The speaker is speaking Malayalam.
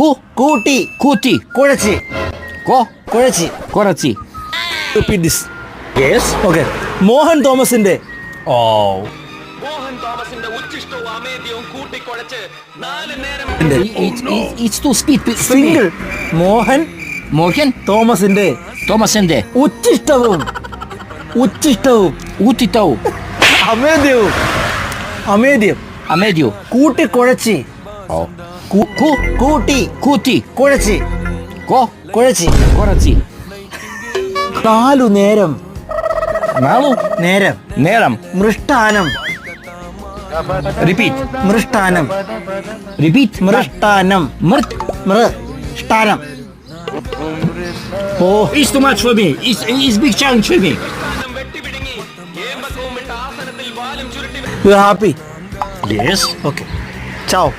കൂട്ടി കൂട്ടി കുഴച്ച് കുഴച്ച് കുറച്ച്. Repeat this. Yes. Okay. Mohan തോമസിന്റെ ഓ മോഹൻ തോമസിന്റെ ഉച്ചിഷ്ടവും അമേദ്യവും കൂട്ടിക്കുഴച്ച് 4 നേരം it's two speed single Mohan Mohan തോമസിന്റെ തോമസിന്റെ ഉച്ചിഷ്ടവും ഊത്തിത്തവും അമേദ്യവും അമേദ്യോ കൂട്ടിക്കുഴച്ച് ഓ കൂട്ടി കൂട്ടി കുഴച്ച് കുഴച്ച് കുറച്ച്. 4 നേരം നേരം മൃഷ്ടാനം റിപ്പീറ്റ് മൃഷ്ടാനം മൃഷ്ടാനം. Oh It's too much for me. It's big challenge for me. വെട്ടിപിടുങ്ങി ഏമ്പക്കവും വിട്ട് ആസനത്തിൽ വാലും ചുരുട്ടി യു ഹാപ്പി? Yes. ഓക്കെ. ചാവ്.